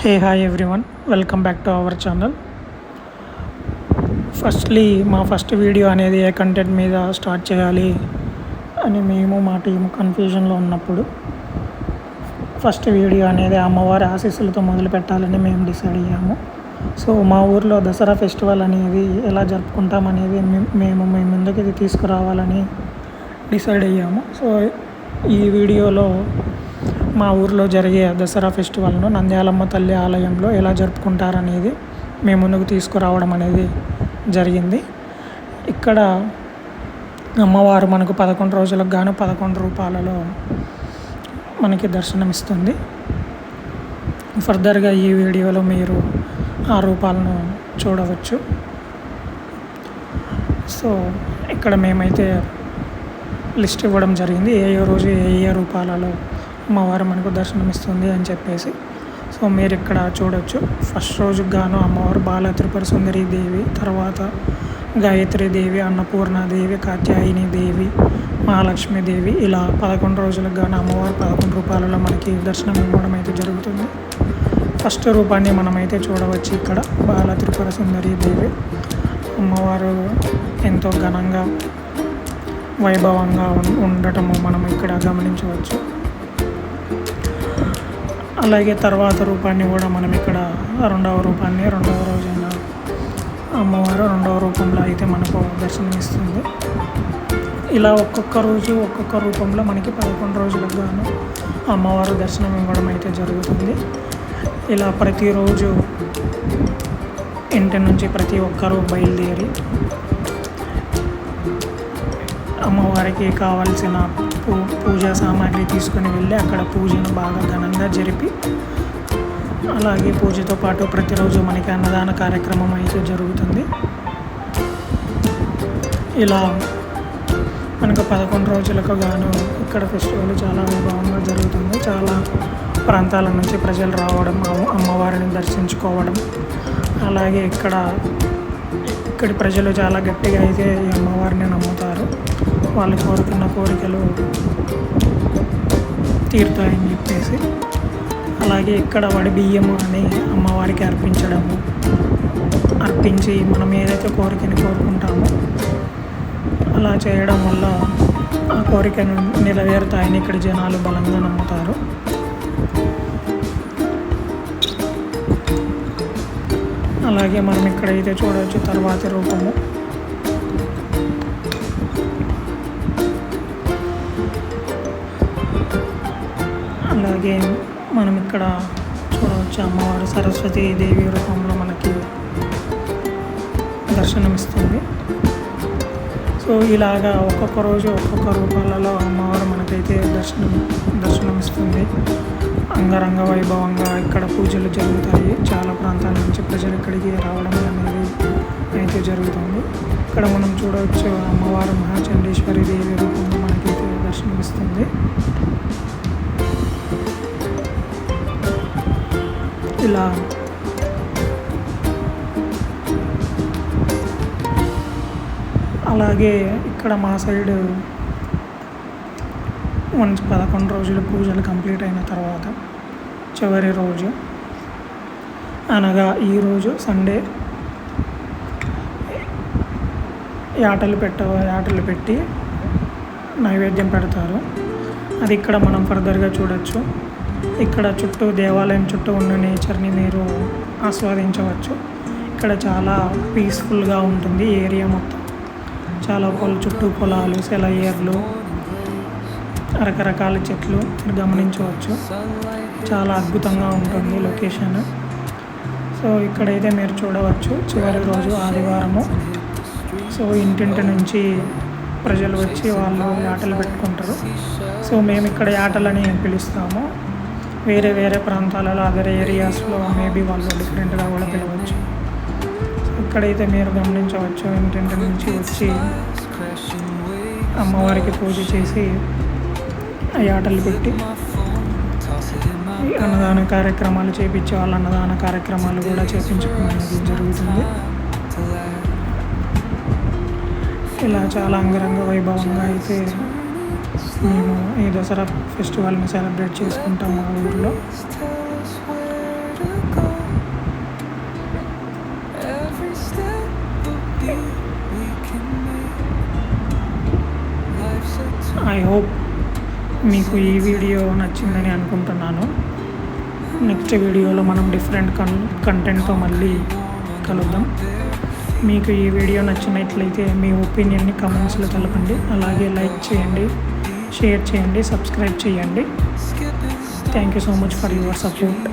Hey, hi everyone, welcome back to our channel. Firstly మా first video అనేది ఏ content మీద start చేయాలి అని మేము మా టీం కన్ఫ్యూజన్లో ఉన్నప్పుడు ఫస్ట్ వీడియో అనేది అమ్మవారి ఆశీస్సులతో మొదలు పెట్టాలని మేము డిసైడ్ అయ్యాము. సో మా ఊర్లో దసరా ఫెస్టివల్ అనేది ఎలా జరుపుకుంటాం అనేది మేము మీ ముందుకు ఇది తీసుకురావాలని డిసైడ్ అయ్యాము. సో ఈ వీడియోలో మా ఊర్లో జరిగే దసరా ఫెస్టివల్ను నంద్యాలమ్మ తల్లి ఆలయంలో ఎలా జరుపుకుంటారనేది మేము ముందుకు తీసుకురావడం అనేది జరిగింది. ఇక్కడ అమ్మవారు మనకు 11 రోజులకు గాను 11 రూపాలలో మనకి దర్శనమిస్తుంది. ఫర్దర్గా ఈ వీడియోలో మీరు ఆ రూపాలను చూడవచ్చు. సో ఇక్కడ మేమైతే లిస్ట్ ఇవ్వడం జరిగింది, ఏ రోజు ఏ రూపాలలో అమ్మవారు మనకు దర్శనమిస్తుంది అని చెప్పేసి. సో మీరు ఇక్కడ చూడొచ్చు. ఫస్ట్ రోజుకు గాను అమ్మవారు బాల త్రిపుర సుందరి దేవి, తర్వాత గాయత్రి దేవి, అన్నపూర్ణాదేవి, కాత్యాయని దేవి, మహాలక్ష్మీదేవి, ఇలా 11 రోజులకు గాను అమ్మవారు 11 రూపాలలో మనకి దర్శనం ఇవ్వడం అయితే జరుగుతుంది. ఫస్ట్ రూపాన్ని మనమైతే చూడవచ్చు. ఇక్కడ బాల త్రిపుర సుందరి దేవి అమ్మవారు ఎంతో ఘనంగా వైభవంగా ఉండటము మనం ఇక్కడ గమనించవచ్చు. అలాగే తర్వాత రూపాన్ని కూడా మనం ఇక్కడ రెండవ రోజైన అమ్మవారు రెండవ రూపంలో అయితే మనకు దర్శనమిస్తుంది. ఇలా ఒక్కొక్క రోజు ఒక్కొక్క రూపంలో మనకి 11 రోజులకు గాను అమ్మవారు దర్శనం ఇవ్వడం అయితే జరుగుతుంది. ఇలా ప్రతిరోజు ఇంటి నుంచి ప్రతి ఒక్కరూ బయలుదేరి అమ్మవారికి కావాల్సిన పూజా సామాగ్రి తీసుకుని వెళ్ళి అక్కడ పూజను బాగా ఘనంగా జరిపి, అలాగే పూజతో పాటు ప్రతిరోజు మనకి అన్నదాన కార్యక్రమం అయితే జరుగుతుంది. ఇలా మనకు 11 రోజులకు గాను ఇక్కడ ఫెస్టివల్ చాలా వైభవంగా జరుగుతుంది. చాలా ప్రాంతాల నుంచి ప్రజలు రావడం, అమ్మవారిని దర్శించుకోవడం, అలాగే ఇక్కడి ప్రజలు చాలా గట్టిగా అయితే ఈ అమ్మవారిని నమ్ముతారు. వాళ్ళు కోరుకున్న కోరికలు తీరుతాయని చెప్పేసి. అలాగే ఇక్కడ వడి బియ్యము అని అమ్మవారికి అర్పించి మనం ఏదైతే కోరికని కోరుకుంటామో అలా చేయడం వల్ల ఆ కోరికను నెరవేరుతాయని ఇక్కడ జనాలు బలంగా నమ్ముతారు. అలాగే మనం ఇక్కడైతే చూడవచ్చు తర్వాతి రూపము. అలాగే మనం ఇక్కడ చూడవచ్చు అమ్మవారు సరస్వతీ దేవి రూపంలో మనకి దర్శనమిస్తుంది. సో ఇలాగా ఒక్కొక్క రోజు ఒక్కొక్క రూపాలలో అమ్మవారు మనకైతే దర్శనమిస్తుంది. అంగరంగ వైభవంగా ఇక్కడ పూజలు జరుగుతాయి. చాలా ప్రాంతాల నుంచి ప్రజలు ఇక్కడికి రావడం అనేది అయితే జరుగుతుంది. ఇక్కడ మనం చూడవచ్చు అమ్మవారు మహాచండీశ్వరి దేవి రూపంలో మనకైతే దర్శనమిస్తుంది. ఇలా అలాగే ఇక్కడ మా సైడ్ 11 రోజులు పూజలు కంప్లీట్ అయిన తర్వాత చివరి రోజు అనగా ఈరోజు సండే యాటలు పెట్టి నైవేద్యం పెడతారు. అది ఇక్కడ మనం ఫర్దర్గా చూడొచ్చు. ఇక్కడ దేవాలయం చుట్టూ ఉన్న నేచర్ని మీరు ఆస్వాదించవచ్చు. ఇక్కడ చాలా పీస్ఫుల్గా ఉంటుంది ఏరియా మొత్తం. చాలా చుట్టూ పొలాలు, సెలయేర్లు, రకరకాల చెట్లు మీరు గమనించవచ్చు. చాలా అద్భుతంగా ఉంటుంది లొకేషన్. సో ఇక్కడైతే మీరు చూడవచ్చు చివరి రోజు ఆదివారము. సో ఇంటింటి నుంచి ప్రజలు వచ్చి వాళ్ళు యాటలు పెట్టుకుంటారు. సో మేము ఇక్కడ యాటలని పిలుస్తాము. వేరే ప్రాంతాలలో అదర్ ఏరియాస్లో మేబీ వాళ్ళు డిఫరెంట్గా కూడా పిలవచ్చు. ఇక్కడైతే మీరు గమనించవచ్చు ఇంటింటి నుంచి వచ్చి అమ్మవారికి పూజ చేసి యాటలు పెట్టి అన్నదాన కార్యక్రమాలు చేయించే వాళ్ళు అన్నదాన కార్యక్రమాలు కూడా చేయించుకునేది జరుగుతుంది. ఇలా చాలా అంగరంగ వైభవంగా అయితే మేము ఈ దసరా ఫెస్టివల్ని సెలబ్రేట్ చేసుకుంటాము మా ఊరిలో. ఐ హోప్ మీకు ఈ వీడియో నచ్చిందని అనుకుంటున్నాను. నెక్స్ట్ వీడియోలో మనం డిఫరెంట్ కంటెంట్తో మళ్ళీ కలుద్దాం. మీకు ఈ వీడియో నచ్చినట్లయితే మీ ఒపీనియన్ని కమెంట్స్లో తెలపండి. అలాగే లైక్ చేయండి, షేర్ చేయండి, సబ్స్క్రైబ్ చేయండి. Thank you so much for your support.